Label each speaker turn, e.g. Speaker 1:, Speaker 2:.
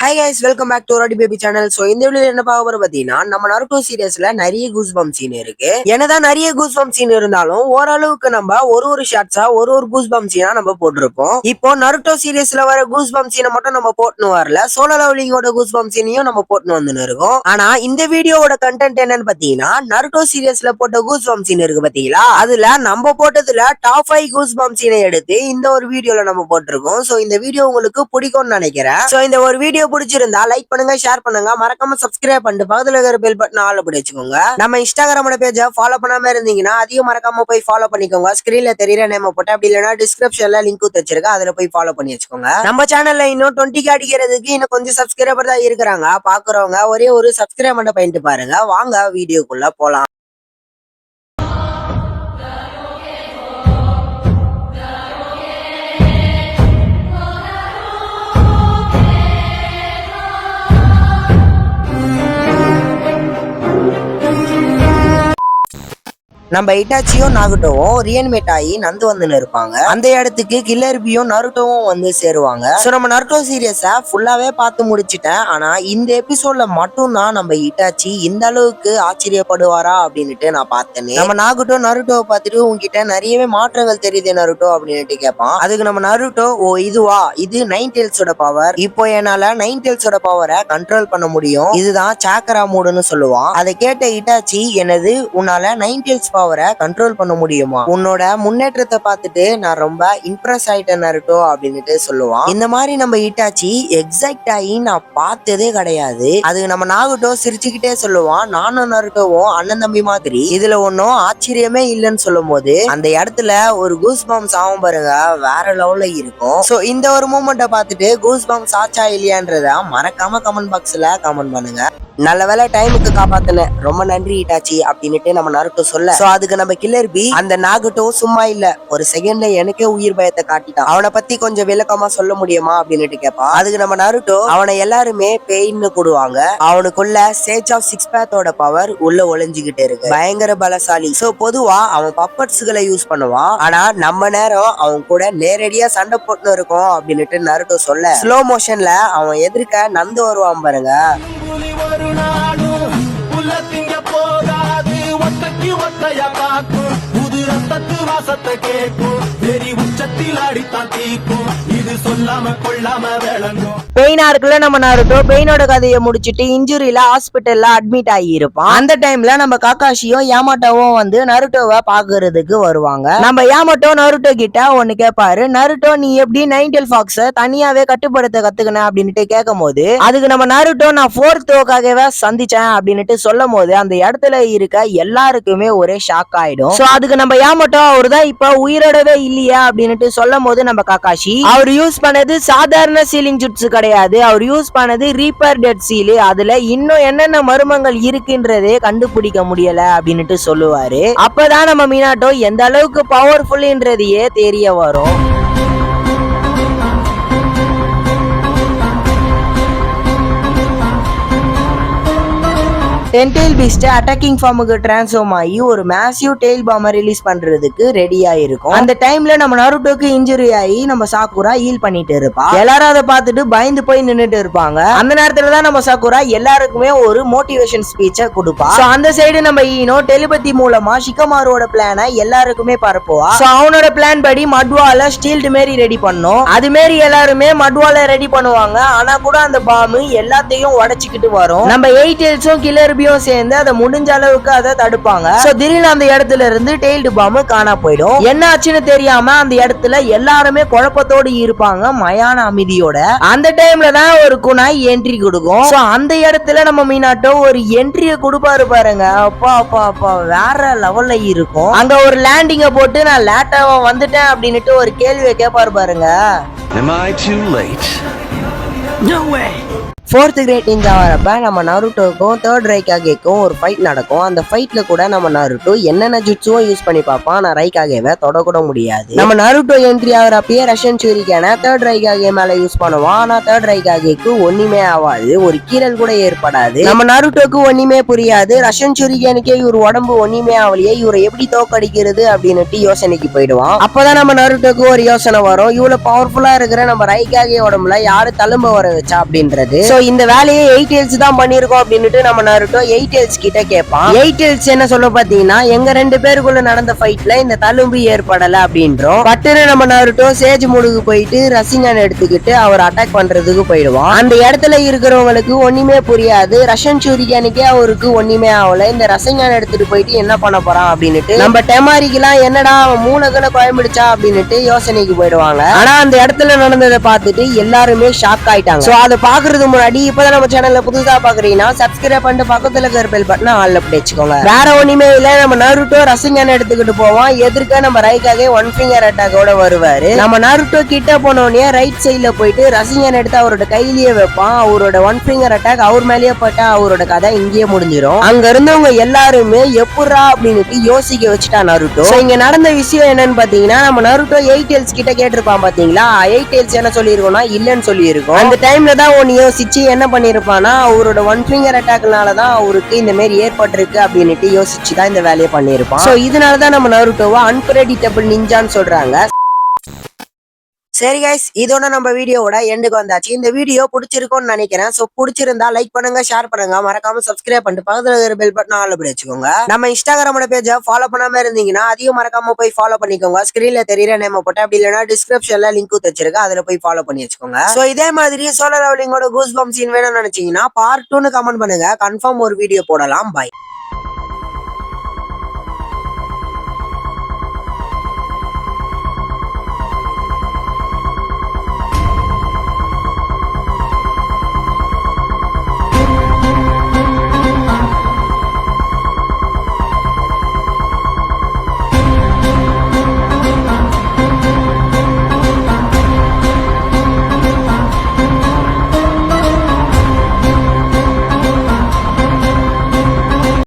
Speaker 1: Hi guys, welcome back to rowdy baby channel. So இந்த வீடியோல என்ன பார்க்க போறோம் பாத்தீங்கன்னா, நம்ம நருட்டோ சீரிஸ்ல நிறைய கூஸ் பம்ப் சீன் இருக்கு. என்னதான் நிறைய கூஸ் பம்ப் சீன் இருந்தாலும் ஓரளவுக்கு நம்ம ஒரு ஷார்ட்ஸா ஒரு கூஸ் பம்ப் சீனா நம்ம போட்டிருப்போம். இப்போ நருட்டோ சீரிஸ்ல வர கூஸ் பம்ப் சீனை மட்டும் நம்ம போட்டுன்னு வரல, சோலோ லெவலிங்கோட கூஸ் பம்ப் சீனையும் நம்ம போட்டுன்னு வந்துன்னு இருக்கோம். ஆனா இந்த வீடியோவோட கண்டென்ட் என்னன்னு பாத்தீங்கன்னா, நருட்டோ சீரிஸ்ல போட்ட கூஸ் பம்ப் சீன் இருக்கு பாத்தீங்களா, அதுல நம்ம போட்டதுல டாப் 5 கூஸ் பம்ப் சீனை எடுத்து இந்த ஒரு வீடியோல நம்ம போட்டிருக்கோம். சோ இந்த வீடியோ உங்களுக்கு பிடிக்கும்னு நினைக்கிறேன். சோ இந்த ஒரு வீடியோ பிடிச்சிருந்தா லைக் பண்ணுங்க, ஷேர் பண்ணுங்க, மறக்காம சப்ஸ்கிரைப் பண்ணிட்டு பக்கத்துல இருக்கிற பெல் பட்டன் ஆல்ல போட்டு வச்சுக்கோங்க. நம்ம இன்ஸ்டாகிராமோட பேஜை ஃபாலோ பண்ணாம இருந்தீங்கன்னா அதையும் மறக்காம போய் ஃபாலோ பண்ணிக்கோங்க. ஸ்கிரீன்ல தெரியற நேம் போட்டு, அப்படி இல்லைன்னா டிஸ்கிரிப்ஷன்ல லிங்க் வச்சிருக்கேன், அதுல போய் ஃபாலோ பண்ணி வச்சுக்கோங்க. நம்ம சேனல்ல இன்னும் 20K அடிக்கிறதுக்கு இன்னும் கொஞ்சம் சப்ஸ்கிரைபர் தான் இருக்கிறாங்க. பாக்குறவங்க ஒரே ஒரு சப்ஸ்கிரைப் மட்டும் பண்ணிட்டு பாருங்க. வாங்க வீடியோக்குள்ள போலாம். நம்ம இட்டாச்சியும் நாகுட்டோவும் ரியன்மேட் ஆகி நந்து வந்து இருப்பாங்க. அந்த இடத்துக்கு கில்லர்பியும் நருட்டோவும் வந்து சேருவாங்க. சோ நம்ம நருட்டோ சீரியஸா ஃபுல்லாவே பார்த்து முடிச்சிட்டேன். ஆனா இந்த எபிசோட்ல மட்டும் தான் நம்ம இட்டாச்சி இந்த அளவுக்கு ஆச்சரியப்படுவாரா அப்படின்னுட்டு நான் பார்த்தேன். நம்ம நாகுட்டோ நருட்டோவை பார்த்துட்டு உங்ககிட்ட நிறையவே மாற்றங்கள் தெரியுது நருட்டோ அப்படின்னுட்டு கேட்பான். அதுக்கு நம்ம நருட்டோ, ஓ இதுவா, இது நைன் டெயில்ஸோட பவர், இப்போ என்னால நைன் டெயில்ஸோட பவரை கண்ட்ரோல் பண்ண முடியும், இதுதான் சாக்கரா மூடுன்னு சொல்லுவான். அதை கேட்ட இட்டாச்சி, என்னது உன்னால நைன் டெயில்ஸ் பவரை கண்ட்ரோல் பண்ண முடியுமா, உன்னோட முன்னேற்றத்தை பார்த்துட்டு நான் ரொம்ப இம்ப்ரெஸ் ஆயிட்டேன் நருட்டோ அப்படின்னுட்டு சொல்லுவான். இந்த மாதிரி நம்ம இட்டாச்சி எக்ஸைட் ஆகி நான் பார்த்ததே கிடையாது. அது நம்ம நாகுட்டோ சிரிச்சுக்கிட்டே சொல்லுவான், நானும் நருட்டோவும் அண்ணன் தம்பி மாதிரி, இதுல ஒன்னும் ஆச்சரியமே இல்லைன்னு சொல்லும் போது அந்த இடத்துல ஒரு கூஸ் பம்ப்ஸ் ஆகும் பாருங்க, வேற லெவல்ல இருக்கும். சோ இந்த ஒரு மூமெண்ட்டை பார்த்துட்டு கூஸ் பம்ப்ஸ் ஆச்சா இல்லையான்றத மறக்காம கமெண்ட் பாக்ஸ்ல கமெண்ட் பண்ணுங்க. நல்ல வேலை டைமுக்கு காப்பாத்தல, ரொம்ப நன்றி இட்டாச்சி அப்படின்னுட்டு நம்ம நருட்டோ சொல்ல, சோ அதுக்கு நம்ம கில்லர்பி, அந்த நாகுட்டோ சும்மா இல்ல, ஒரு செகண்ட்ல எனக்கே உயிர் பயத்தை காட்டிட்டான், அவனை பத்தி கொஞ்சம் விளக்கமா சொல்ல முடியுமா அப்படின்னுட்டு கேட்பான். அதுக்கு நம்ம நருட்டோ, அவனை எல்லாருமே பேயின்னு கூடுவாங்க, அவனுக்குள்ள சேஜ் ஆஃப் சிக்ஸ் பேத்தோட பவர் உள்ள ஒளிஞ்சுகிட்டே இருக்கு, பயங்கர பலசாலி. சோ பொதுவா அவன் பப்பட்ஸ்களை யூஸ் பண்ணுவான், ஆனா நம்ம நேரம் அவன் கூட நேரடியா சண்டை போட்டு இருக்கோம் அப்படின்னுட்டு நருட்டோ சொல்ல, ஸ்லோ மோஷன்ல அவன் எதிர்க்க நந்து வருவான் பாருங்க. ஒத்தையா காக்கும் புது ரத்தத்து வாசத்தை கேட்கும், வெறி உச்சத்தில் அடித்தான் தீக்கும், இது சொல்லாம கொள்ளாம விளங்கும். பெயினா இருக்குல்ல நம்ம நருட்டோ, பெயினோட கதையை முடிச்சிட்டு இன்ஜுரியில ஹாஸ்பிட்டல்ல அட்மிட் ஆகி இருப்பான். அந்த டைம்ல நம்ம காக்காஷியும் யாமாட்டோவும் வந்து நருட்டோவை பாக்குறதுக்கு வருவாங்க. நம்ம யாமாட்டோ நருட்டோ கிட்ட ஒண்ணு கேட்பாரு, நருட்டோ நீ எப்படி நைன்டெல் ஃபாக்ஸ தனியாவே கட்டுப்படுத்த கத்துக்கின அப்படின்னுட்டு கேட்கும் போது, அதுக்கு நம்ம நருட்டோ, நான் 4th ஓக்காகவே சந்திச்சேன் அப்படின்னுட்டு சொல்லும் போது அந்த இடத்துல இருக்க எல்லாருக்குமே ஒரே ஷாக் ஆயிடும். சோ அதுக்கு நம்ம யாமாட்டோ, அவர்தான் இப்ப உயிரோடவே இல்லையா அப்படின்னுட்டு சொல்லும் போது நம்ம காக்காஷி, அவர் யூஸ் பண்ணது சாதாரண சீலிங் ஜுட்ஸு கிடையாது, அவர் யூஸ் பண்ணது ரீப்பர் டெட் சீல், அதுல இன்னும் என்னென்ன மர்மங்கள் இருக்குன்றதே கண்டுபிடிக்க முடியல அப்படின்னுட்டு சொல்லுவாரு. அப்பதான் நம்ம மினாட்டோ எந்த அளவுக்கு பவர்ஃபுல்ன்றதையே தெரிய வரும். டென்டெயில் பீஸ்ட் அட்டாக்கிங் ஃபார்முக்கு டிரான்ஸ்ஃபார்ம் ஆகி ஒரு மேசிவ் டெயில் பாம்பை ரிலீஸ் பண்றதுக்கு ரெடியா இருக்கும். அந்த டைம்ல நம்ம நருட்டோக்கு இன்ஜுரி ஆகி நம்ம சாக்குரா ஹீல் பண்ணிட்டு இருப்பா. எல்லாரும் அதை பார்த்துட்டு பயந்து போய் நின்னுட்டு இருப்பாங்க. அந்த நேரத்துல தான் நம்ம சாக்குரா எல்லாருக்குமே ஒரு மோட்டிவேஷன் ஸ்பீச்சை கொடுப்பா. சோ அந்த சைடு நம்ம ஈனோ டெலிபதி மூலமா ஷிகமாரோட பிளானை எல்லாருக்குமே பரப்புவா. சோ அவனோட பிளான் படி மட்வால ஸ்டீல்டு மாரி ரெடி பண்ணும். அது மாரி எல்லாருமே மட்வால ரெடி பண்ணுவாங்க. ஆனா கூட அந்த பாம்பு எல்லாத்தையும் உடைச்சுக்கிட்டு வரும். நம்ம 8 டெயில்ஸும் கில்லர் சேர்ந்து அதை முடிஞ்ச அளவுக்கு அதை தடுப்பாங்க. சோ திடீர்னு அந்த இடத்துல இருந்து டெயில்டு பாம்பு காணா போயிடும். என்ன ஆச்சுன்னு தெரியாம அந்த இடத்துல எல்லாருமே குழப்பத்தோடு இருப்பாங்க, மயான அமைதியோட. அந்த டைம்ல தான் ஒரு குனாய் என்ட்ரி கொடுக்கும். சோ அந்த இடத்துல நம்ம மீனாட்டோ ஒரு என்ட்ரியை கொடுப்பாரு பாருங்க, அப்பா அப்பா அப்பா வேற லெவல்ல இருக்கும். அங்க ஒரு லேண்டிங்க போட்டு நான் லேட்டாவா வந்துட்டேன் அப்படின்னுட்டு ஒரு கேள்வியை கேட்பாரு பாருங்க.
Speaker 2: Am I too late? No way.
Speaker 1: 4th great ninja வரப்ப நம்ம நருட்டோக்கும் 3rd ரைகாகேக்கும் ஒரு ஃபைட் நடக்கும். அந்த ஃபைட்ல கூட நம்ம நருட்டோ என்னென்ன ஜுட்ஸுவும் யூஸ் பண்ணி பார்ப்பான். ஆனா ரைகாகேவை தொடக்கூட முடியாது. நம்ம நருட்டோ என்ட்ரி ஆகிறப்பயே ரஷ்யன் ஷூரிகேனை 3rd ரைகாகே மேல யூஸ் பண்ணுவான். ஆனா 3rd ரைகாகேக்கு ஒண்ணுமே ஆகாது, ஒரு கீறல் கூட ஏற்படாது. நம்ம நருட்டோக்கு ஒண்ணுமே புரியாது. ரஷ்யன் ஷூரிகேனுக்கே இவர் உடம்பு ஒண்ணுமே ஆகலையே, இவரை எப்படி தோக்கடிக்கிறது அப்படின்னுட்டு யோசனைக்கு போயிடுவான். அப்பதான் நம்ம நருட்டோக்கு ஒரு யோசனை வரும், இவ்வளவு பவர்ஃபுல்லா இருக்கிற நம்ம ரைகாகே உடம்புல யாரு தழும்ப வர வச்சா அப்படின்றது. சோ இந்த வேலையை 8 Tails தான் பண்ணிருக்கோம் அப்படின்னுட்டு நம்ம நருட்டோ 8 Tails கிட்ட கேட்பான். 8 Tails என்ன சொல்ல பாத்தீங்கன்னா, எங்க 2 பேருக்குள்ள நடந்த ஃபைட்ல இந்த தழும்பு ஏற்படல அப்படின்றோம். பட்டுன்னு நம்ம நருட்டோ சேஜ் மூடுக்கு போயிட்டு ரசிங்கன் எடுத்துக்கிட்டு அவர் அட்டாக் பண்றதுக்கு போயிடுவான். அந்த இடத்துல இருக்கிறவங்களுக்கு ஒண்ணுமே புரியாது. ரஷ்யன் ஷூரிகேனுக்கே அவருக்கு ஒண்ணுமே ஆகல. இந்த ரசிங்கன் எடுத்துட்டு போயிட்டு என்ன பண்ண போறான் அப்படின்னுட்டு நம்ம டெமாரிக்கெல்லாம் என்னடா அவன் மூளைகளை குழம்பிடுச்சா அப்படின்னுட்டு யோசனைக்கு போயிடுவாங்க. ஆனா அந்த இடத்துல நடந்ததை பார்த்துட்டு எல்லாருமே ஷாக் ஆயிட்டாங்க. சோ அதை பாக்குறது முன்னாடி இப்பதான் நம்ம சேனல்ல புதுசா பாக்குறீங்கன்னா சப்ஸ்கிரைப் பண்ணிட்டு பக்கத்துல இருக்கிற பெல் பட்டனை ஆல்ல அப்படி வச்சுக்கோங்க. வேற ஒண்ணுமே இல்ல, நம்ம நருட்டோ ரசிங்கன் எடுத்துக்கிட்டு போவான். எதிர்க்க நம்ம ரைகாகே 1 ஃபிங்கர் அட்டாக்கோட வருவாரு. நம்ம நருட்டோ கிட்ட போனோடனே ரைட் சைட்ல போயிட்டு ரசிங்கன் எடுத்து அவரோட கையிலேயே வைப்பான். அவரோட 1 ஃபிங்கர் அட்டாக் அவர் மேலேயே போட்டா அவரோட கதை இங்கேயே முடிஞ்சிடும். அங்க இருந்தவங்க எல்லாருமே எப்படா அப்படின்னு யோசிக்க வச்சுட்டா நருட்டோ. இங்க நடந்த விஷயம் என்னன்னு பாத்தீங்கன்னா, நம்ம நருட்டோ 8 Tails கிட்ட கேட்டிருப்பான் பாத்தீங்களா. 8 Tails என்ன சொல்லிருக்கோம்னா இல்லன்னு சொல்லியிருக்கோம். அந்த டைம்ல தான் ஒன்னு யோசிச்சு என்ன பண்ணிருப்பானா, அவரோட 1 ஃபிங்கர் அட்டாக்னாலதான் அவருக்கு இந்த மாதிரி ஏற்பட்டிருக்கு அப்படின்னுட்டு யோசிச்சுதான் இந்த வேலையை பண்ணிருப்பான். சோ இதனாலதான் நம்ம நருட்டோவை அன்பிரெடிக்டபிள் நிஞ்சான்னு சொல்றாங்க. சரி கைஸ், இதோட நம்ம வீடியோவோட எண்டுக்கு வந்தாச்சு. இந்த வீடியோ பிடிச்சிருக்கும்னு நினைக்கிறேன். சோ பிடிச்சிருந்தா லைக் பண்ணுங்க, ஷேர் பண்ணுங்க, மறக்காம சப்ஸ்கிரைப் பண்ணிட்டு பக்கத்துல இருக்கிற பெல் பட்டன் ஆல் அப்படி வச்சுக்கோங்க. நம்ம இன்ஸ்டாகிராமோட பேஜை ஃபாலோ பண்ணாம இருந்தீங்கன்னா அதையும் மறக்காம போய் ஃபாலோ பண்ணிக்கோங்க. ஸ்கிரீன்ல தெரியற நேம் போட்டு அப்படி இல்லைன்னா டிஸ்கிரிப்ஷன்ல லிங்க் வச்சிருக்கேன், அதுல போய் ஃபாலோ பண்ணி வச்சுக்கோங்க. சோ இதே மாதிரி சோலோ லெவலிங்கோட கூஸ் பம்ப் சீன் வேணும்னு நினைச்சீங்கன்னா பார்ட் 2ன்னு கமெண்ட் பண்ணுங்க, கன்ஃபார்ம் ஒரு வீடியோ போடலாம். பை.